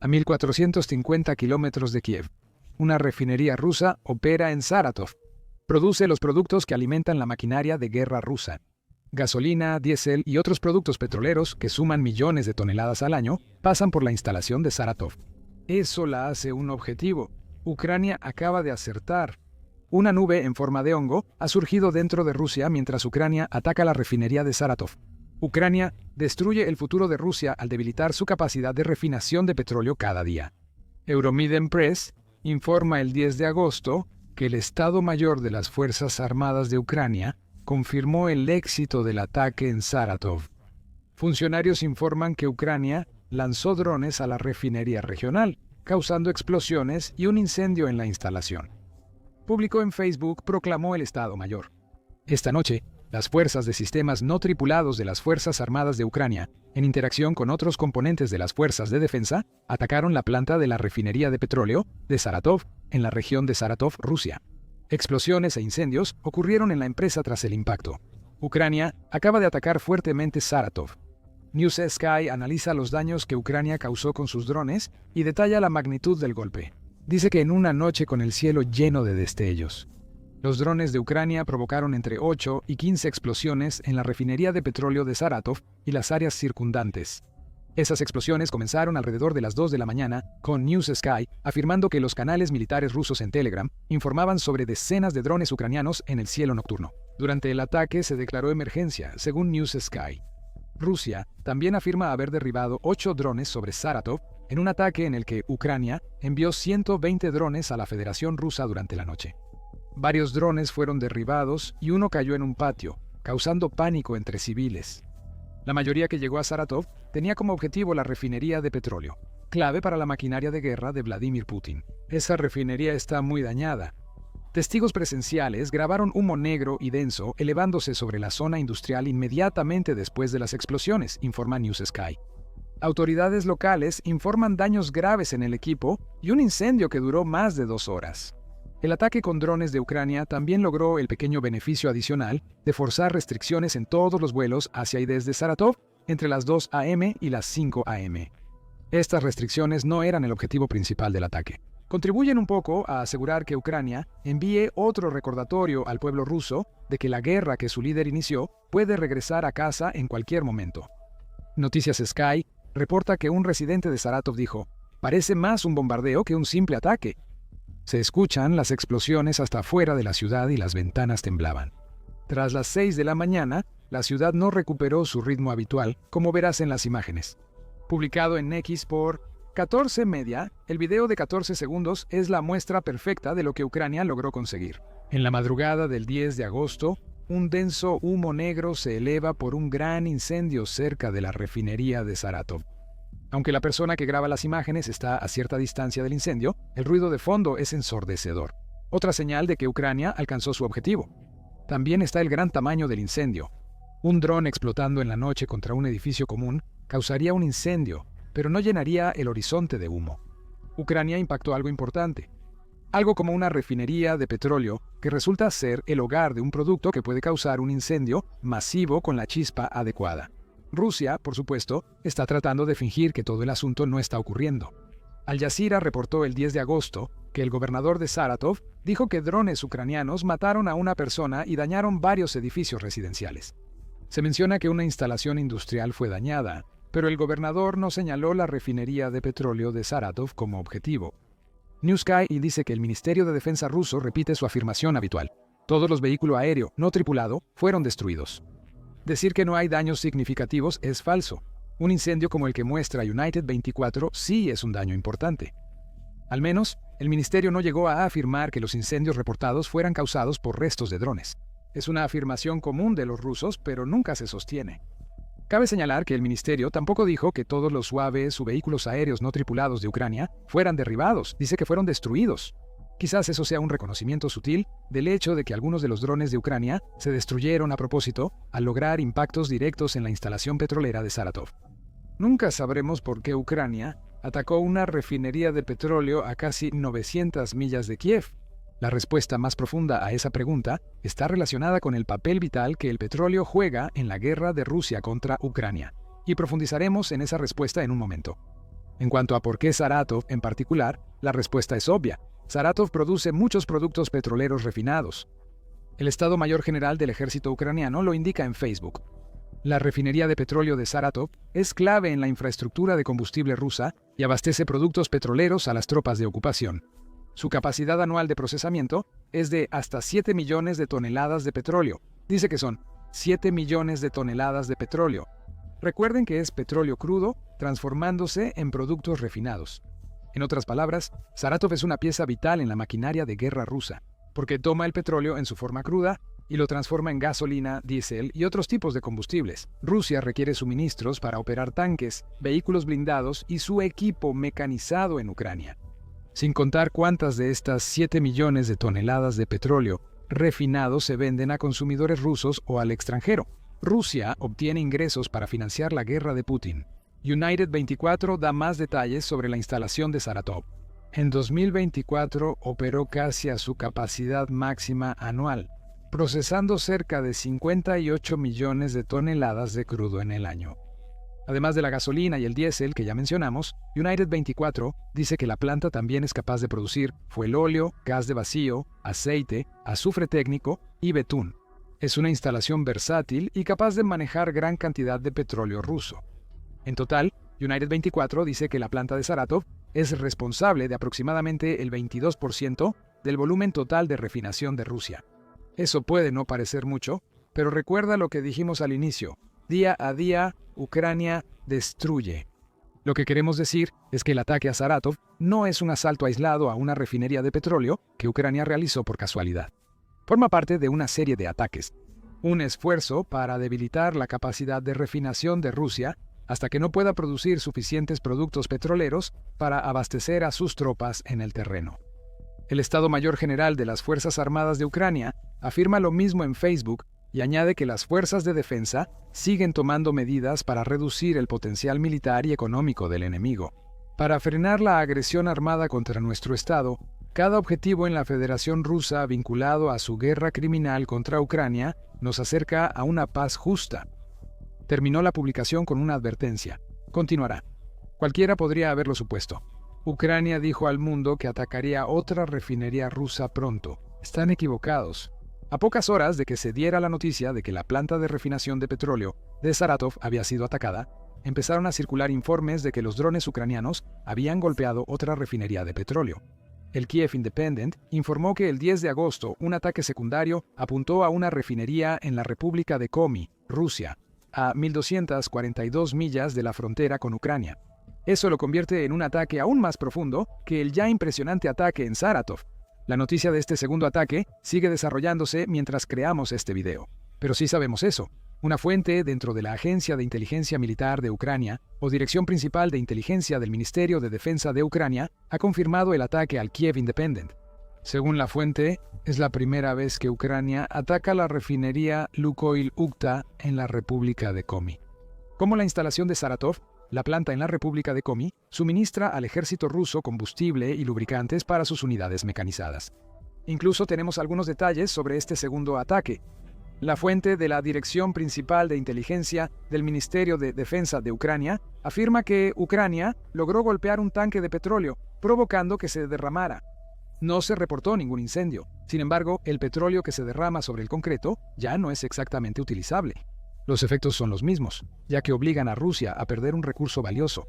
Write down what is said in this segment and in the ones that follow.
a 1.450 kilómetros de Kiev. Una refinería rusa opera en Saratov. Produce los productos que alimentan la maquinaria de guerra rusa. Gasolina, diésel y otros productos petroleros que suman millones de toneladas al año pasan por la instalación de Saratov. Eso la hace un objetivo. Ucrania acaba de acertar. Una nube en forma de hongo ha surgido dentro de Rusia mientras Ucrania ataca la refinería de Saratov. Ucrania destruye el futuro de Rusia al debilitar su capacidad de refinación de petróleo cada día. Euromiden Press informa el 10 de agosto que el Estado Mayor de las Fuerzas Armadas de Ucrania confirmó el éxito del ataque en Saratov. Funcionarios informan que Ucrania lanzó drones a la refinería regional, causando explosiones y un incendio en la instalación. Público en Facebook proclamó el Estado Mayor. Esta noche, las fuerzas de sistemas no tripulados de las Fuerzas Armadas de Ucrania, en interacción con otros componentes de las fuerzas de defensa, atacaron la planta de la refinería de petróleo de Saratov, en la región de Saratov, Rusia. Explosiones e incendios ocurrieron en la empresa tras el impacto. Ucrania acaba de atacar fuertemente Saratov. News Sky analiza los daños que Ucrania causó con sus drones y detalla la magnitud del golpe. Dice que en una noche con el cielo lleno de destellos. Los drones de Ucrania provocaron entre 8 y 15 explosiones en la refinería de petróleo de Saratov y las áreas circundantes. Esas explosiones comenzaron alrededor de las 2 de la mañana, con News Sky afirmando que los canales militares rusos en Telegram informaban sobre decenas de drones ucranianos en el cielo nocturno. Durante el ataque se declaró emergencia, según News Sky. Rusia también afirma haber derribado 8 drones sobre Saratov en un ataque en el que Ucrania envió 120 drones a la Federación Rusa durante la noche. Varios drones fueron derribados y uno cayó en un patio, causando pánico entre civiles. La mayoría que llegó a Saratov tenía como objetivo la refinería de petróleo, clave para la maquinaria de guerra de Vladimir Putin. Esa refinería está muy dañada. Testigos presenciales grabaron humo negro y denso elevándose sobre la zona industrial inmediatamente después de las explosiones, informa News Sky. Autoridades locales informan daños graves en el equipo y un incendio que duró más de 2 horas. El ataque con drones de Ucrania también logró el pequeño beneficio adicional de forzar restricciones en todos los vuelos hacia y desde Saratov entre las 2 a.m. y las 5 a.m. Estas restricciones no eran el objetivo principal del ataque. Contribuyen un poco a asegurar que Ucrania envíe otro recordatorio al pueblo ruso de que la guerra que su líder inició puede regresar a casa en cualquier momento. Noticias Sky reporta que un residente de Saratov dijo: «Parece más un bombardeo que un simple ataque». Se escuchan las explosiones hasta afuera de la ciudad y las ventanas temblaban. Tras las 6 de la mañana, la ciudad no recuperó su ritmo habitual, como verás en las imágenes. Publicado en X por 14 Media, el video de 14 segundos es la muestra perfecta de lo que Ucrania logró conseguir. En la madrugada del 10 de agosto, un denso humo negro se eleva por un gran incendio cerca de la refinería de Saratov. Aunque la persona que graba las imágenes está a cierta distancia del incendio, el ruido de fondo es ensordecedor. Otra señal de que Ucrania alcanzó su objetivo. También está el gran tamaño del incendio. Un dron explotando en la noche contra un edificio común causaría un incendio, pero no llenaría el horizonte de humo. Ucrania impactó algo importante. Algo como una refinería de petróleo que resulta ser el hogar de un producto que puede causar un incendio masivo con la chispa adecuada. Rusia, por supuesto, está tratando de fingir que todo el asunto no está ocurriendo. Al Jazeera reportó el 10 de agosto que el gobernador de Saratov dijo que drones ucranianos mataron a una persona y dañaron varios edificios residenciales. Se menciona que una instalación industrial fue dañada, pero el gobernador no señaló la refinería de petróleo de Saratov como objetivo. News Sky dice que el Ministerio de Defensa ruso repite su afirmación habitual. Todos los vehículos aéreos no tripulados fueron destruidos. Decir que no hay daños significativos es falso. Un incendio como el que muestra United 24 sí es un daño importante. Al menos, el ministerio no llegó a afirmar que los incendios reportados fueran causados por restos de drones. Es una afirmación común de los rusos, pero nunca se sostiene. Cabe señalar que el ministerio tampoco dijo que todos los UAVs o vehículos aéreos no tripulados de Ucrania fueran derribados, dice que fueron destruidos. Quizás eso sea un reconocimiento sutil del hecho de que algunos de los drones de Ucrania se destruyeron a propósito al lograr impactos directos en la instalación petrolera de Saratov. Nunca sabremos por qué Ucrania atacó una refinería de petróleo a casi 900 millas de Kiev. La respuesta más profunda a esa pregunta está relacionada con el papel vital que el petróleo juega en la guerra de Rusia contra Ucrania, y profundizaremos en esa respuesta en un momento. En cuanto a por qué Saratov en particular, la respuesta es obvia. Saratov produce muchos productos petroleros refinados. El Estado Mayor General del Ejército Ucraniano lo indica en Facebook. La refinería de petróleo de Saratov es clave en la infraestructura de combustible rusa y abastece productos petroleros a las tropas de ocupación. Su capacidad anual de procesamiento es de hasta 7 millones de toneladas de petróleo. Dice que son 7 millones de toneladas de petróleo. Recuerden que es petróleo crudo transformándose en productos refinados. En otras palabras, Saratov es una pieza vital en la maquinaria de guerra rusa, porque toma el petróleo en su forma cruda y lo transforma en gasolina, diésel y otros tipos de combustibles. Rusia requiere suministros para operar tanques, vehículos blindados y su equipo mecanizado en Ucrania. Sin contar cuántas de estas 7 millones de toneladas de petróleo refinado se venden a consumidores rusos o al extranjero. Rusia obtiene ingresos para financiar la guerra de Putin. United 24 da más detalles sobre la instalación de Saratov. En 2024 operó casi a su capacidad máxima anual, procesando cerca de 58 millones de toneladas de crudo en el año. Además de la gasolina y el diésel que ya mencionamos, United 24 dice que la planta también es capaz de producir fuelóleo, gas de vacío, aceite, azufre técnico y betún. Es una instalación versátil y capaz de manejar gran cantidad de petróleo ruso. En total, United 24 dice que la planta de Saratov es responsable de aproximadamente el 22% del volumen total de refinación de Rusia. Eso puede no parecer mucho, pero recuerda lo que dijimos al inicio. Día a día, Ucrania destruye. Lo que queremos decir es que el ataque a Saratov no es un asalto aislado a una refinería de petróleo que Ucrania realizó por casualidad. Forma parte de una serie de ataques, un esfuerzo para debilitar la capacidad de refinación de Rusia hasta que no pueda producir suficientes productos petroleros para abastecer a sus tropas en el terreno. El Estado Mayor General de las Fuerzas Armadas de Ucrania afirma lo mismo en Facebook y añade que las fuerzas de defensa siguen tomando medidas para reducir el potencial militar y económico del enemigo. Para frenar la agresión armada contra nuestro Estado, cada objetivo en la Federación Rusa vinculado a su guerra criminal contra Ucrania nos acerca a una paz justa. Terminó la publicación con una advertencia. Continuará. Cualquiera podría haberlo supuesto. Ucrania dijo al mundo que atacaría otra refinería rusa pronto. Están equivocados. A pocas horas de que se diera la noticia de que la planta de refinación de petróleo de Saratov había sido atacada, empezaron a circular informes de que los drones ucranianos habían golpeado otra refinería de petróleo. El Kiev Independent informó que el 10 de agosto un ataque secundario apuntó a una refinería en la República de Komi, Rusia, a 1.242 millas de la frontera con Ucrania. Eso lo convierte en un ataque aún más profundo que el ya impresionante ataque en Saratov. La noticia de este segundo ataque sigue desarrollándose mientras creamos este video. Pero sí sabemos eso. Una fuente dentro de la Agencia de Inteligencia Militar de Ucrania o Dirección Principal de Inteligencia del Ministerio de Defensa de Ucrania ha confirmado el ataque al Kiev Independent. Según la fuente, es la primera vez que Ucrania ataca la refinería Lukoil Ukta en la República de Komi. Como la instalación de Saratov, la planta en la República de Komi suministra al ejército ruso combustible y lubricantes para sus unidades mecanizadas. Incluso tenemos algunos detalles sobre este segundo ataque. La fuente de la Dirección Principal de Inteligencia del Ministerio de Defensa de Ucrania afirma que Ucrania logró golpear un tanque de petróleo, provocando que se derramara. No se reportó ningún incendio. Sin embargo, el petróleo que se derrama sobre el concreto ya no es exactamente utilizable. Los efectos son los mismos, ya que obligan a Rusia a perder un recurso valioso.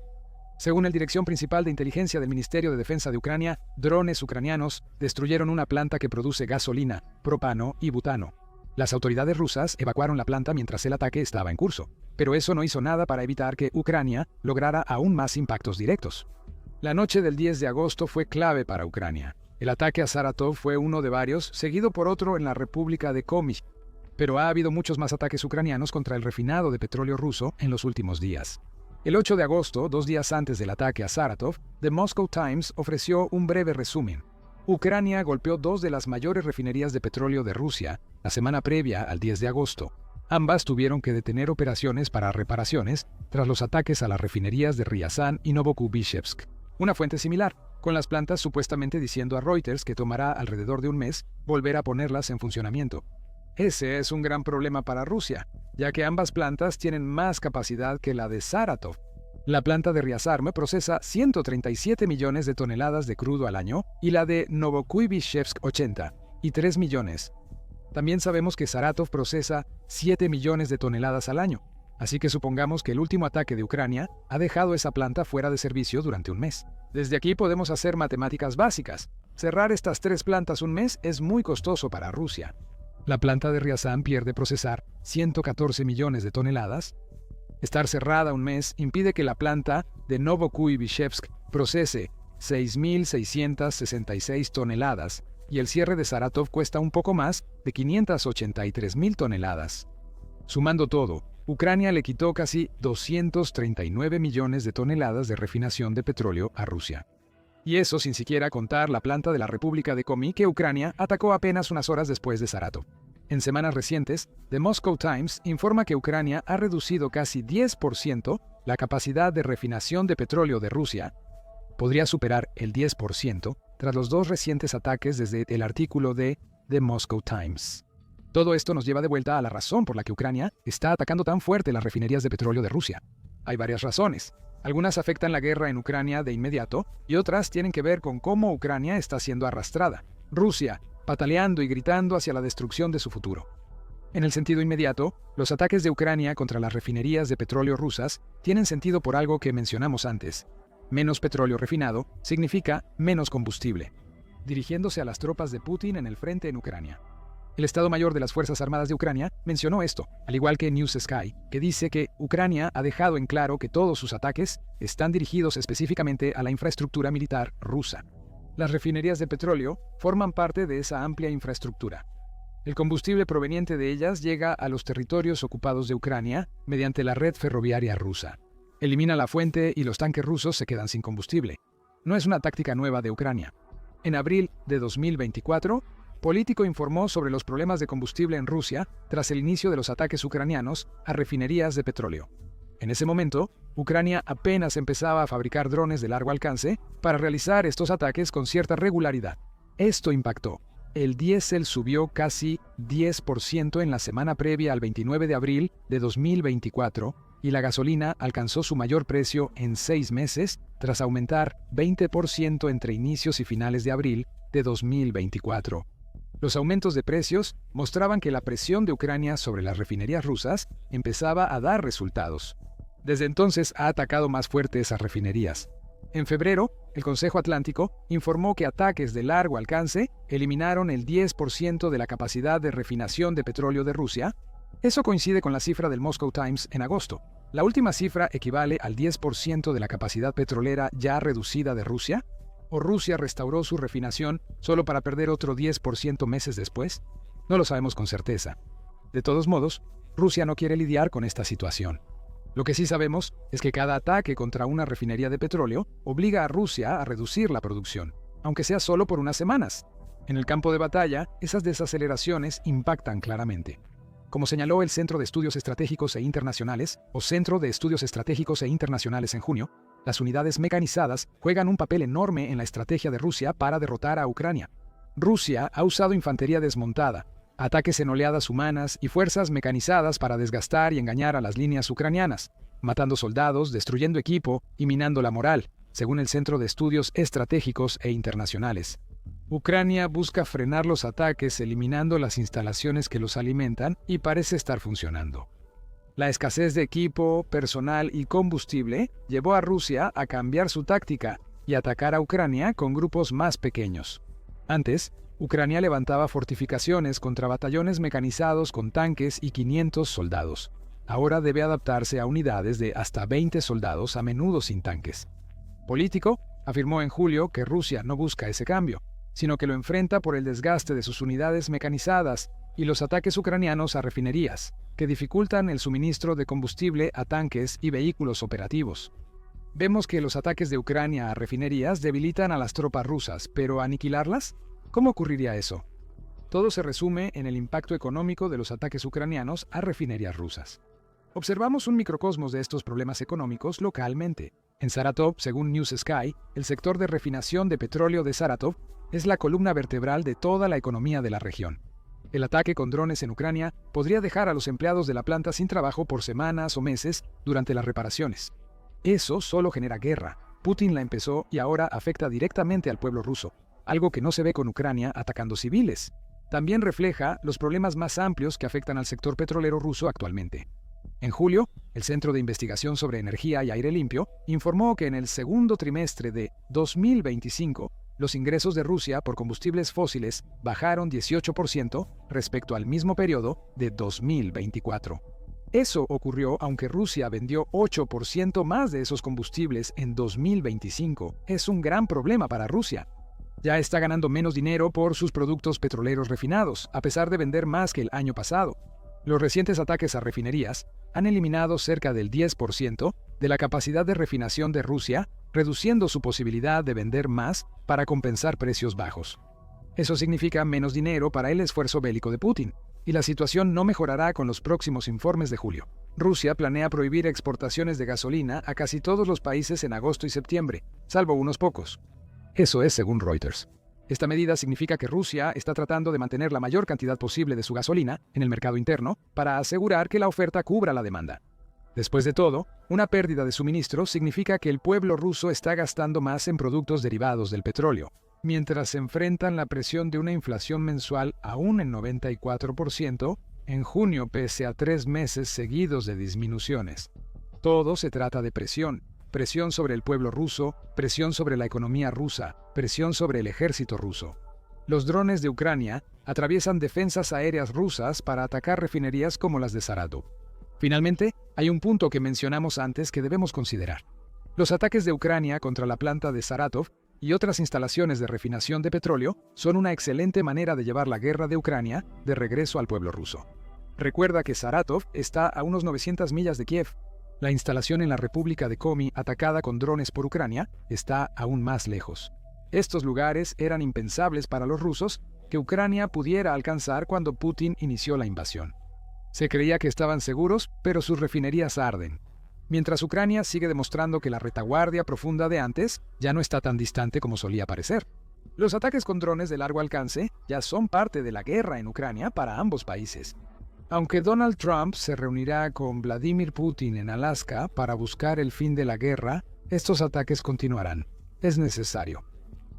Según el Dirección Principal de Inteligencia del Ministerio de Defensa de Ucrania, drones ucranianos destruyeron una planta que produce gasolina, propano y butano. Las autoridades rusas evacuaron la planta mientras el ataque estaba en curso, pero eso no hizo nada para evitar que Ucrania lograra aún más impactos directos. La noche del 10 de agosto fue clave para Ucrania. El ataque a Saratov fue uno de varios, seguido por otro en la República de Komi. Pero ha habido muchos más ataques ucranianos contra el refinado de petróleo ruso en los últimos días. El 8 de agosto, 2 días antes del ataque a Saratov, The Moscow Times ofreció un breve resumen. Ucrania golpeó 2 de las mayores refinerías de petróleo de Rusia la semana previa al 10 de agosto. Ambas tuvieron que detener operaciones para reparaciones tras los ataques a las refinerías de Ryazan y Novokubishevsk. Una fuente similar, con las plantas supuestamente diciendo a Reuters que tomará alrededor de un mes volver a ponerlas en funcionamiento. Ese es un gran problema para Rusia, ya que ambas plantas tienen más capacidad que la de Saratov. La planta de Ryazarm procesa 137 millones de toneladas de crudo al año y la de Novokuybishevsk 80 y 3 millones. También sabemos que Saratov procesa 7 millones de toneladas al año, así que supongamos que el último ataque de Ucrania ha dejado esa planta fuera de servicio durante un mes. Desde aquí podemos hacer matemáticas básicas. Cerrar estas 3 plantas un mes es muy costoso para Rusia. La planta de Ryazan pierde procesar 114 millones de toneladas. Estar cerrada un mes impide que la planta de Novokuybishevsk procese 6.666 toneladas y el cierre de Saratov cuesta un poco más de 583.000 toneladas. Sumando todo, Ucrania le quitó casi 239 millones de toneladas de refinación de petróleo a Rusia. Y eso sin siquiera contar la planta de la República de Komi que Ucrania atacó apenas unas horas después de Saratov. En semanas recientes, The Moscow Times informa que Ucrania ha reducido casi 10% la capacidad de refinación de petróleo de Rusia. Podría superar el 10% tras los 2 recientes ataques desde el artículo de The Moscow Times. Todo esto nos lleva de vuelta a la razón por la que Ucrania está atacando tan fuerte las refinerías de petróleo de Rusia. Hay varias razones. Algunas afectan la guerra en Ucrania de inmediato y otras tienen que ver con cómo Ucrania está siendo arrastrada. Rusia, pataleando y gritando hacia la destrucción de su futuro. En el sentido inmediato, los ataques de Ucrania contra las refinerías de petróleo rusas tienen sentido por algo que mencionamos antes. Menos petróleo refinado significa menos combustible, dirigiéndose a las tropas de Putin en el frente en Ucrania. El Estado Mayor de las Fuerzas Armadas de Ucrania mencionó esto, al igual que News Sky, que dice que Ucrania ha dejado en claro que todos sus ataques están dirigidos específicamente a la infraestructura militar rusa. Las refinerías de petróleo forman parte de esa amplia infraestructura. El combustible proveniente de ellas llega a los territorios ocupados de Ucrania mediante la red ferroviaria rusa. Elimina la fuente y los tanques rusos se quedan sin combustible. No es una táctica nueva de Ucrania. En abril de 2024, Político informó sobre los problemas de combustible en Rusia tras el inicio de los ataques ucranianos a refinerías de petróleo. En ese momento, Ucrania apenas empezaba a fabricar drones de largo alcance para realizar estos ataques con cierta regularidad. Esto impactó. El diésel subió casi 10% en la semana previa al 29 de abril de 2024 y la gasolina alcanzó su mayor precio en 6 meses tras aumentar 20% entre inicios y finales de abril de 2024. Los aumentos de precios mostraban que la presión de Ucrania sobre las refinerías rusas empezaba a dar resultados. Desde entonces ha atacado más fuerte esas refinerías. En febrero, el Consejo Atlántico informó que ataques de largo alcance eliminaron el 10% de la capacidad de refinación de petróleo de Rusia. Eso coincide con la cifra del Moscow Times en agosto. La última cifra equivale al 10% de la capacidad petrolera ya reducida de Rusia. ¿O Rusia restauró su refinación solo para perder otro 10% meses después? No lo sabemos con certeza. De todos modos, Rusia no quiere lidiar con esta situación. Lo que sí sabemos es que cada ataque contra una refinería de petróleo obliga a Rusia a reducir la producción, aunque sea solo por unas semanas. En el campo de batalla, esas desaceleraciones impactan claramente. Como señaló el Centro de Estudios Estratégicos e Internacionales, o Centro de Estudios Estratégicos e Internacionales en junio, las unidades mecanizadas juegan un papel enorme en la estrategia de Rusia para derrotar a Ucrania. Rusia ha usado infantería desmontada, ataques en oleadas humanas y fuerzas mecanizadas para desgastar y engañar a las líneas ucranianas, matando soldados, destruyendo equipo y minando la moral, según el Centro de Estudios Estratégicos e Internacionales. Ucrania busca frenar los ataques eliminando las instalaciones que los alimentan y parece estar funcionando. La escasez de equipo, personal y combustible llevó a Rusia a cambiar su táctica y atacar a Ucrania con grupos más pequeños. Antes, Ucrania levantaba fortificaciones contra batallones mecanizados con tanques y 500 soldados. Ahora debe adaptarse a unidades de hasta 20 soldados, a menudo sin tanques. Político afirmó en julio que Rusia no busca ese cambio, sino que lo enfrenta por el desgaste de sus unidades mecanizadas y los ataques ucranianos a refinerías, que dificultan el suministro de combustible a tanques y vehículos operativos. Vemos que los ataques de Ucrania a refinerías debilitan a las tropas rusas, pero ¿aniquilarlas? ¿Cómo ocurriría eso? Todo se resume en el impacto económico de los ataques ucranianos a refinerías rusas. Observamos un microcosmos de estos problemas económicos localmente. En Saratov, según News Sky, el sector de refinación de petróleo de Saratov es la columna vertebral de toda la economía de la región. El ataque con drones en Ucrania podría dejar a los empleados de la planta sin trabajo por semanas o meses durante las reparaciones. Eso solo genera guerra. Putin la empezó y ahora afecta directamente al pueblo ruso, algo que no se ve con Ucrania atacando civiles. También refleja los problemas más amplios que afectan al sector petrolero ruso actualmente. En julio, el Centro de Investigación sobre Energía y Aire Limpio informó que en el segundo trimestre de 2025, los ingresos de Rusia por combustibles fósiles bajaron 18% respecto al mismo periodo de 2024. Eso ocurrió aunque Rusia vendió 8% más de esos combustibles en 2025. Es un gran problema para Rusia. Ya está ganando menos dinero por sus productos petroleros refinados, a pesar de vender más que el año pasado. Los recientes ataques a refinerías han eliminado cerca del 10% de la capacidad de refinación de Rusia, reduciendo su posibilidad de vender más para compensar precios bajos. Eso significa menos dinero para el esfuerzo bélico de Putin, y la situación no mejorará con los próximos informes de julio. Rusia planea prohibir exportaciones de gasolina a casi todos los países en agosto y septiembre, salvo unos pocos. Eso es según Reuters. Esta medida significa que Rusia está tratando de mantener la mayor cantidad posible de su gasolina en el mercado interno para asegurar que la oferta cubra la demanda. Después de todo, una pérdida de suministro significa que el pueblo ruso está gastando más en productos derivados del petróleo, mientras se enfrentan la presión de una inflación mensual aún en 94% en junio pese a 3 meses seguidos de disminuciones. Todo se trata de presión. Presión sobre el pueblo ruso, presión sobre la economía rusa, presión sobre el ejército ruso. Los drones de Ucrania atraviesan defensas aéreas rusas para atacar refinerías como las de Saratov. Finalmente, hay un punto que mencionamos antes que debemos considerar. Los ataques de Ucrania contra la planta de Saratov y otras instalaciones de refinación de petróleo son una excelente manera de llevar la guerra de Ucrania de regreso al pueblo ruso. Recuerda que Saratov está a unos 900 millas de Kiev. La instalación en la República de Komi, atacada con drones por Ucrania, está aún más lejos. Estos lugares eran impensables para los rusos que Ucrania pudiera alcanzar cuando Putin inició la invasión. Se creía que estaban seguros, pero sus refinerías arden. Mientras Ucrania sigue demostrando que la retaguardia profunda de antes ya no está tan distante como solía parecer. Los ataques con drones de largo alcance ya son parte de la guerra en Ucrania para ambos países. Aunque Donald Trump se reunirá con Vladimir Putin en Alaska para buscar el fin de la guerra, estos ataques continuarán. Es necesario.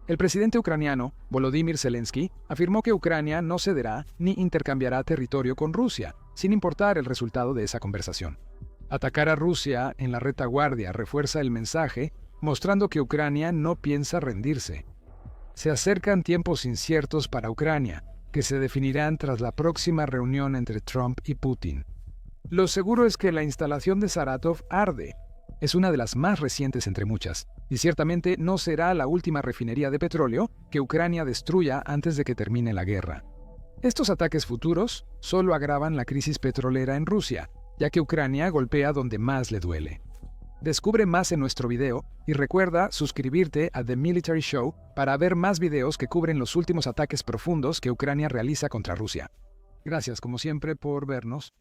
El presidente ucraniano, Volodymyr Zelensky, afirmó que Ucrania no cederá ni intercambiará territorio con Rusia, sin importar el resultado de esa conversación. Atacar a Rusia en la retaguardia refuerza el mensaje, mostrando que Ucrania no piensa rendirse. Se acercan tiempos inciertos para Ucrania, que se definirán tras la próxima reunión entre Trump y Putin. Lo seguro es que la instalación de Saratov arde. Es una de las más recientes entre muchas, y ciertamente no será la última refinería de petróleo que Ucrania destruya antes de que termine la guerra. Estos ataques futuros solo agravan la crisis petrolera en Rusia, ya que Ucrania golpea donde más le duele. Descubre más en nuestro video y recuerda suscribirte a The Military Show para ver más videos que cubren los últimos ataques profundos que Ucrania realiza contra Rusia. Gracias como siempre por vernos.